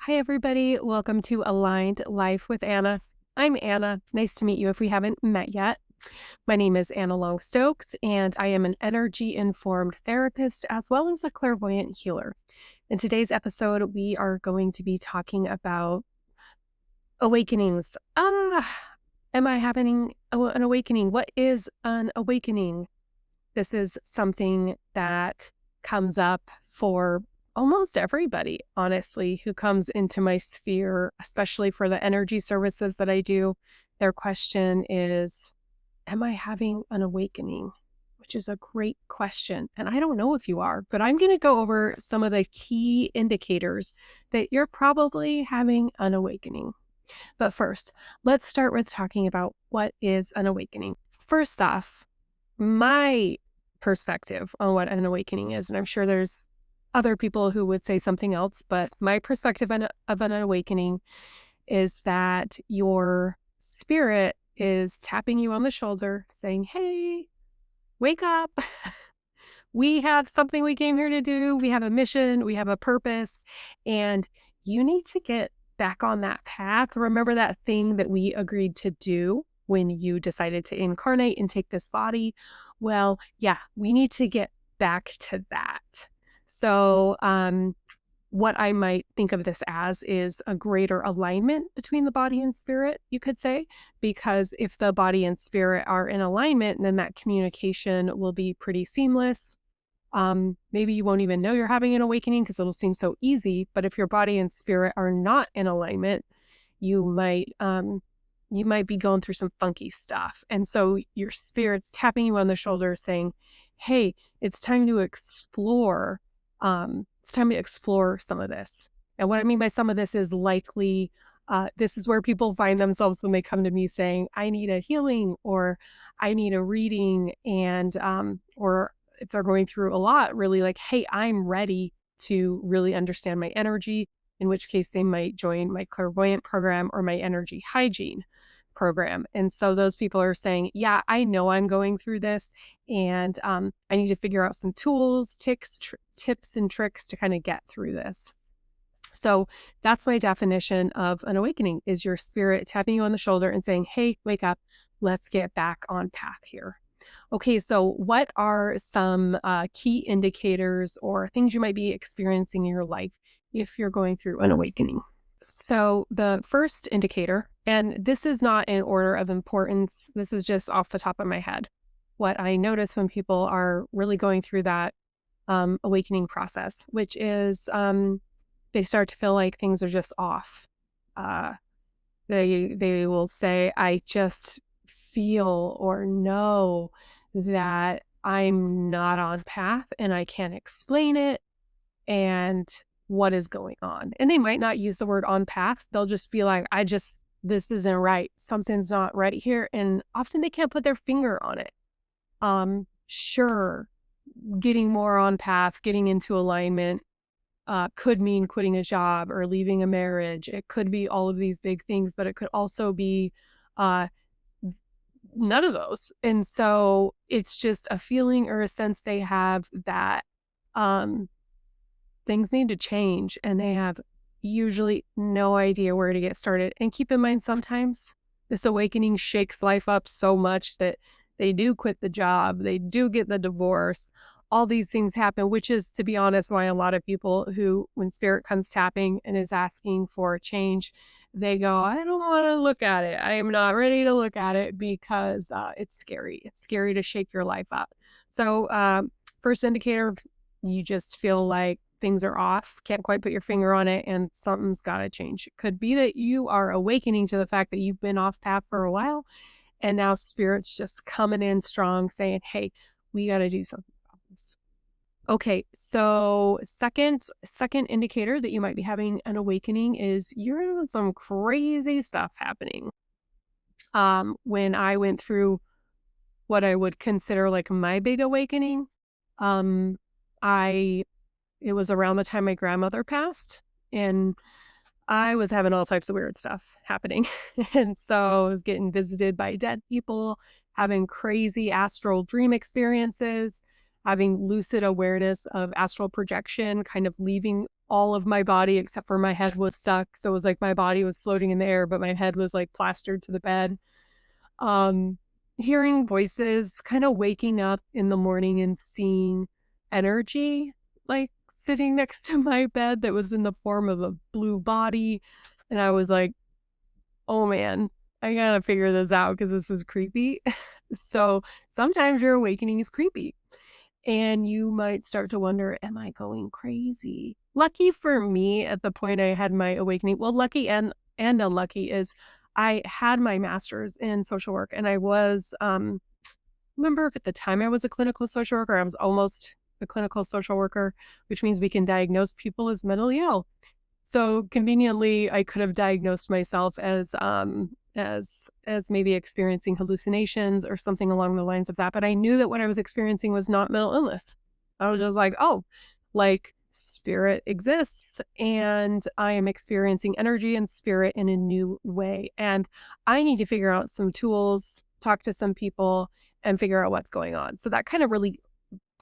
Hi, everybody. Welcome to Aligned Life with Anna. I'm Anna. Nice to meet you if we haven't met yet. My name is Anna Longstokes, and I am an energy informed therapist as well as a clairvoyant healer. In today's episode, we are going to be talking about awakenings. Am I having an awakening? What is an awakening? This is something that comes up for almost everybody, honestly, who comes into my sphere, especially for the energy services that I do. Their question is, am I having an awakening? Which is a great question. And I don't know if you are, but I'm going to go over some of the key indicators that you're probably having an awakening. But first, let's start with talking about what is an awakening. First off, my perspective on what an awakening is, and I'm sure there's other people who would say something else, but my perspective of an awakening is that your spirit is tapping you on the shoulder saying, hey, wake up. We have something we came here to do. We have a mission. We have a purpose. And you need to get back on that path. Remember that thing that we agreed to do when you decided to incarnate and take this body? Well, yeah, we need to get back to that. So, what I might think of this as is a greater alignment between the body and spirit, you could say, because if the body and spirit are in alignment, then that communication will be pretty seamless. Maybe you won't even know you're having an awakening because it'll seem so easy. But if your body and spirit are not in alignment, you might be going through some funky stuff. And so your spirit's tapping you on the shoulder saying, hey, it's time to explore. It's time to explore some of this. And what I mean by some of this is likely, this is where people find themselves when they come to me saying, I need a healing or I need a reading. And, or if they're going through a lot, really like, hey, I'm ready to really understand my energy, in which case they might join my clairvoyant program or my energy hygiene program. And so those people are saying, yeah, I know I'm going through this and I need to figure out some tools, tips and tricks to kind of get through this. So that's my definition of an awakening is your spirit tapping you on the shoulder and saying, hey, wake up, let's get back on path here. Okay, so what are some key indicators or things you might be experiencing in your life if you're going through an awakening? So the first indicator, and this is not in order of importance, this is just off the top of my head. What I notice when people are really going through that awakening process, which is they start to feel like things are just off. They will say, I just feel or know that I'm not on path and I can't explain it. And what is going on? And they might not use the word on path. They'll just be like, this isn't right. Something's not right here. And often they can't put their finger on it. Sure, getting more on path, getting into alignment, could mean quitting a job or leaving a marriage. It could be all of these big things, but it could also be none of those. And so it's just a feeling or a sense they have that things need to change and they have usually no idea where to get started. And keep in mind, sometimes this awakening shakes life up so much that they do quit the job, they do get the divorce, all these things happen, which is, to be honest, why a lot of people who, when spirit comes tapping and is asking for a change, they go, I don't want to look at it. I am not ready to look at it because it's scary. It's scary to shake your life up. So first indicator, you just feel like things are off, can't quite put your finger on it, and something's got to change. It could be that you are awakening to the fact that you've been off path for a while, and now spirit's just coming in strong saying, hey, we got to do something about this. Okay, so second indicator that you might be having an awakening is you're having some crazy stuff happening. When I went through what I would consider like my big awakening, it was around the time my grandmother passed, and I was having all types of weird stuff happening. And so I was getting visited by dead people, having crazy astral dream experiences, having lucid awareness of astral projection, kind of leaving all of my body except for my head was stuck. So it was like my body was floating in the air, but my head was like plastered to the bed. Um, Hearing voices, kind of waking up in the morning and seeing energy like sitting next to my bed that was in the form of a blue body. And I was like, oh man, I gotta figure this out because this is creepy. So sometimes your awakening is creepy and you might start to wonder, am I going crazy? Lucky for me at the point I had my awakening, well, lucky and unlucky is I had my master's in social work and I was remember at the time I was a clinical social worker, I was almost a clinical social worker, which means we can diagnose people as mentally ill. So conveniently, I could have diagnosed myself as maybe experiencing hallucinations or something along the lines of that. But I knew that what I was experiencing was not mental illness. I was just like, oh, like spirit exists and I am experiencing energy and spirit in a new way. And I need to figure out some tools, talk to some people, and figure out what's going on. So that kind of really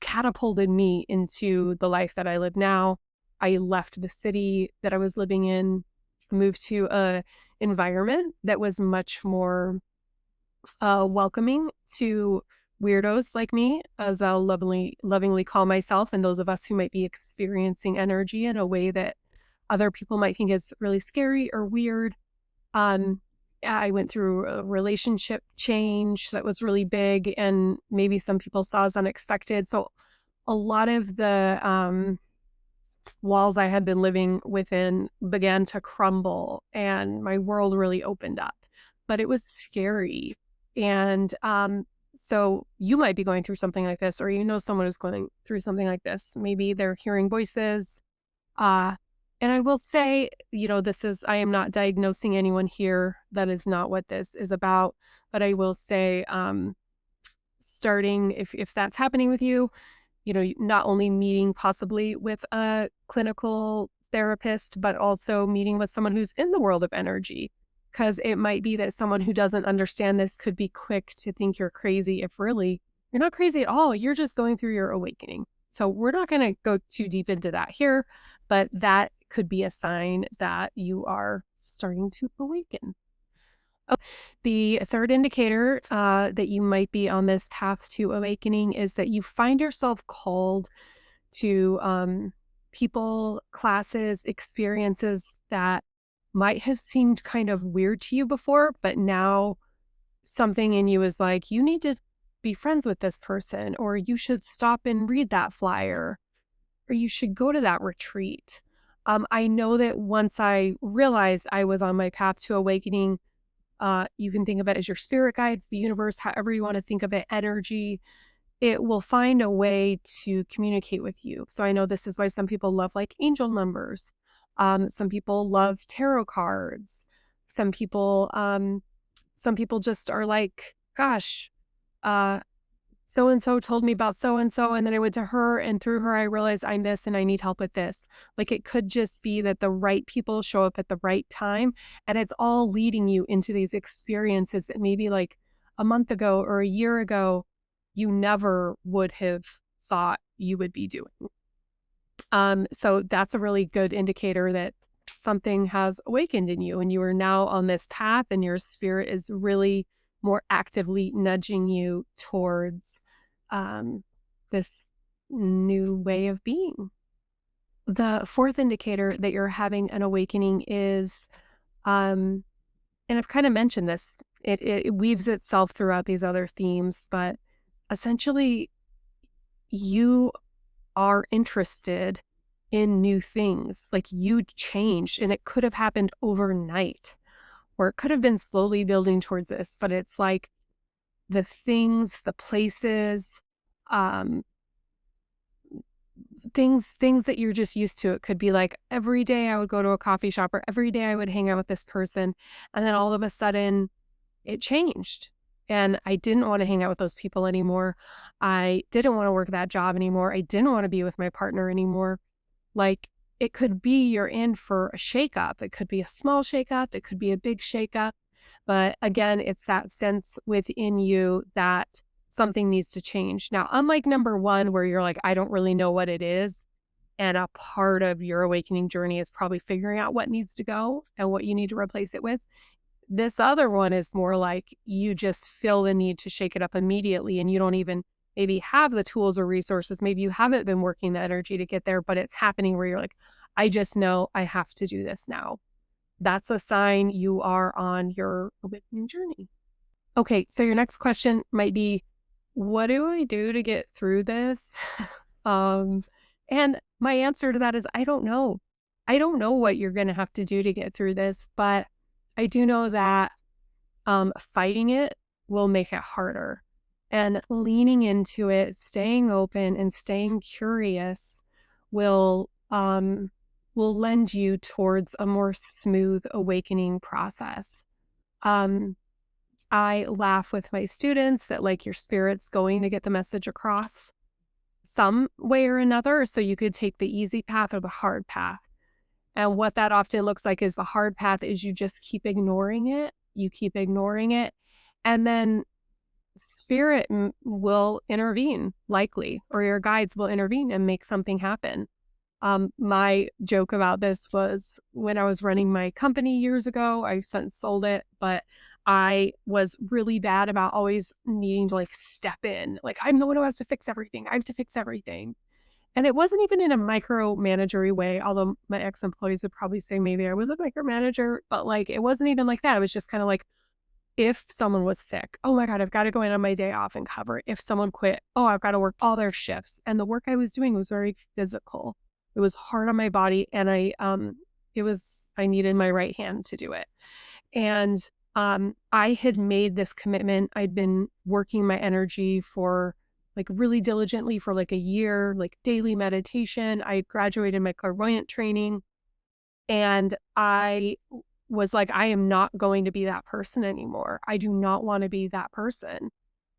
catapulted me into the life that I live now. I left the city that I was living in, moved to a environment that was much more welcoming to weirdos like me, as I'll lovingly call myself, and those of us who might be experiencing energy in a way that other people might think is really scary or weird. Um, I went through a relationship change that was really big, and maybe some people saw as unexpected. So a lot of the walls I had been living within began to crumble and my world really opened up. But it was scary. And so you might be going through something like this, or you know someone is going through something like this. Maybe they're hearing voices. Uh, and I will say, I am not diagnosing anyone here. That is not what this is about. But I will say, starting, if that's happening with you, not only meeting possibly with a clinical therapist, but also meeting with someone who's in the world of energy. Because it might be that someone who doesn't understand this could be quick to think you're crazy if really you're not crazy at all. You're just going through your awakening. So we're not going to go too deep into that here, but that could be a sign that you are starting to awaken. The third indicator that you might be on this path to awakening is that you find yourself called to people, classes, experiences that might have seemed kind of weird to you before, but now something in you is like, you need to be friends with this person, or you should stop and read that flyer, or you should go to that retreat. I know that once I realized I was on my path to awakening, you can think of it as your spirit guides, the universe, however you want to think of it, energy. It will find a way to communicate with you. So I know this is why some people love like angel numbers. Some people love tarot cards. Some people just are like, gosh, uh, so and so told me about so and so, and then I went to her, and through her, I realized I'm this and I need help with this. Like it could just be that the right people show up at the right time, and it's all leading you into these experiences that maybe like a month ago or a year ago, you never would have thought you would be doing. So that's a really good indicator that something has awakened in you and you are now on this path and your spirit is really more actively nudging you towards this new way of being. The fourth indicator that you're having an awakening is, and I've kind of mentioned this, it weaves itself throughout these other themes, but essentially you are interested in new things. Like you changed and it could have happened overnight or it could have been slowly building towards this, but it's like the things, the places, um, things that you're just used to. It could be like every day I would go to a coffee shop or every day I would hang out with this person. And then all of a sudden it changed. And I didn't want to hang out with those people anymore. I didn't want to work that job anymore. I didn't want to be with my partner anymore. Like it could be you're in for a shakeup. It could be a small shakeup. It could be a big shakeup. But again, it's that sense within you that something needs to change. Now, unlike number one, where you're like, I don't really know what it is, And a part of your awakening journey is probably figuring out what needs to go and what you need to replace it with. This other one is more like you just feel the need to shake it up immediately and you don't even maybe have the tools or resources. Maybe you haven't been working the energy to get there, but it's happening where you're like, I just know I have to do this now. That's a sign you are on your awakening journey. Okay, so your next question might be, what do I do to get through this? um, and my answer to that is I don't know. I don't know what you're going to have to do to get through this, but I do know that fighting it will make it harder. And leaning into it, staying open and staying curious will lend you towards a more smooth awakening process. Um, I laugh with my students that like your spirit's going to get the message across some way or another. So you could take the easy path or the hard path. And what that often looks like is the hard path is you just keep ignoring it. You keep ignoring it. And then spirit will intervene, likely, or your guides will intervene and make something happen. My joke about this was when I was running my company years ago, I've since sold it, but I was really bad about always needing to like step in. Like, I'm the one who has to fix everything. I have to fix everything. And it wasn't even in a micromanagery way, although my ex-employees would probably say maybe I was a micromanager, but like it wasn't even like that. It was just kind of like if someone was sick, oh my God, I've got to go in on my day off and cover. If someone quit, oh, I've got to work all their shifts. And the work I was doing was very physical. It was hard on my body and I needed my right hand to do it. And I had made this commitment. I'd been working my energy for like really diligently for like a year, like daily meditation. I graduated my clairvoyant training and I was like, I am not going to be that person anymore. I do not want to be that person.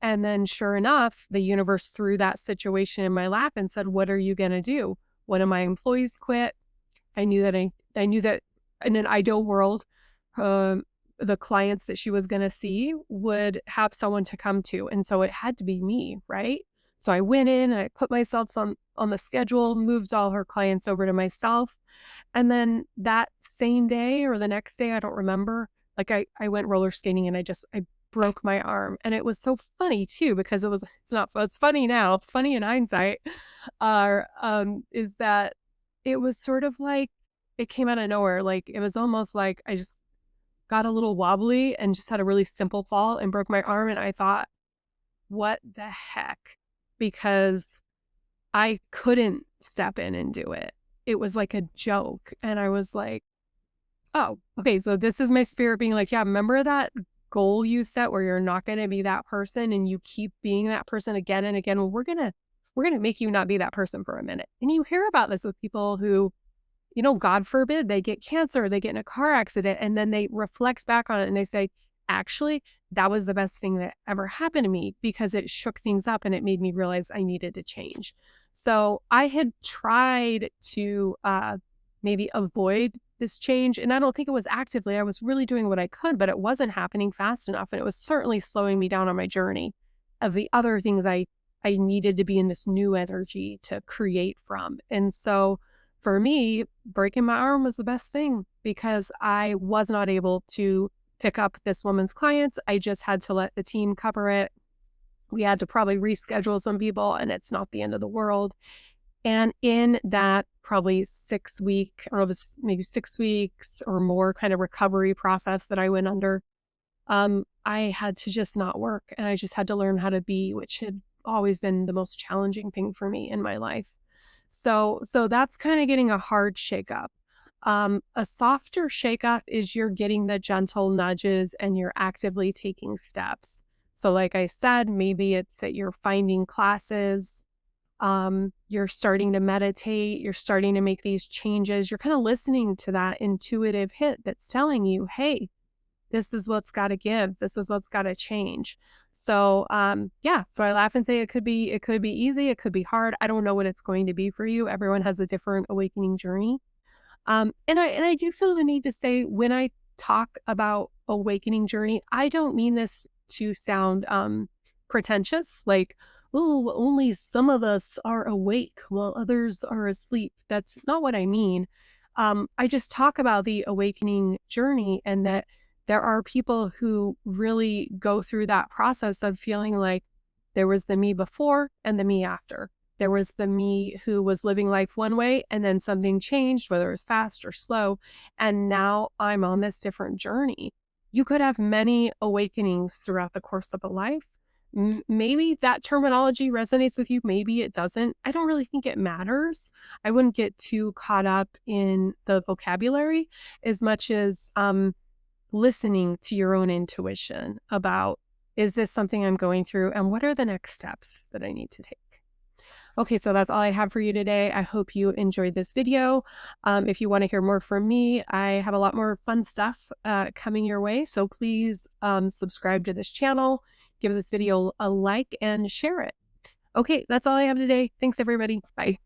And then sure enough, the universe threw that situation in my lap and said, what are you going to do? One of my employees quit. I knew that in an ideal world, the clients that she was going to see would have someone to come to. And so it had to be me, right? So I went in, I put myself on the schedule, moved all her clients over to myself. And then that same day or the next day, I don't remember, like I went roller skating and I broke my arm. And it was so funny too, because it's funny now, funny in hindsight, is that it was sort of like, it came out of nowhere. Like it was almost like I just got a little wobbly and just had a really simple fall and broke my arm. And I thought, what the heck? Because I couldn't step in and do it. It was like a joke. And I was like, oh, okay. So this is my spirit being like, yeah, remember that goal you set where you're not going to be that person and you keep being that person again and again. Well, we're going to make you not be that person for a minute. And you hear about this with people who, God forbid they get cancer, they get in a car accident, and then they reflect back on it and they say, actually, that was the best thing that ever happened to me because it shook things up and it made me realize I needed to change. So I had tried to maybe avoid this change. And I don't think it was actively, I was really doing what I could, but it wasn't happening fast enough. And it was certainly slowing me down on my journey of the other things I needed to be in this new energy to create from. And so for me, breaking my arm was the best thing because I was not able to pick up this woman's clients. I just had to let the team cover it. We had to probably reschedule some people, and it's not the end of the world. And in that probably 6 week, I don't know if it's maybe 6 weeks or more kind of recovery process that I went under, I had to just not work and I just had to learn how to be, which had always been the most challenging thing for me in my life. So that's kind of getting a hard shakeup. A softer shakeup is you're getting the gentle nudges and you're actively taking steps. So like I said, maybe it's that you're finding classes, you're starting to meditate, you're starting to make these changes. You're kind of listening to that intuitive hit that's telling you, hey, this is what's got to give. This is what's got to change. So, so I laugh and say it could be easy. It could be hard. I don't know what it's going to be for you. Everyone has a different awakening journey. And I do feel the need to say when I talk about awakening journey, I don't mean this to sound, pretentious. Like, oh, only some of us are awake while others are asleep. That's not what I mean. I just talk about the awakening journey and that there are people who really go through that process of feeling like there was the me before and the me after. There was the me who was living life one way and then something changed, whether it was fast or slow. And now I'm on this different journey. You could have many awakenings throughout the course of a life. Maybe that terminology resonates with you, maybe it doesn't. I don't really think it matters. I wouldn't get too caught up in the vocabulary as much as listening to your own intuition about, is this something I'm going through and what are the next steps that I need to take? Okay, so that's all I have for you today. I hope you enjoyed this video. If you want to hear more from me, I have a lot more fun stuff coming your way. So please subscribe to this channel, give this video a like, and share it. Okay, that's all I have today. Thanks, everybody. Bye.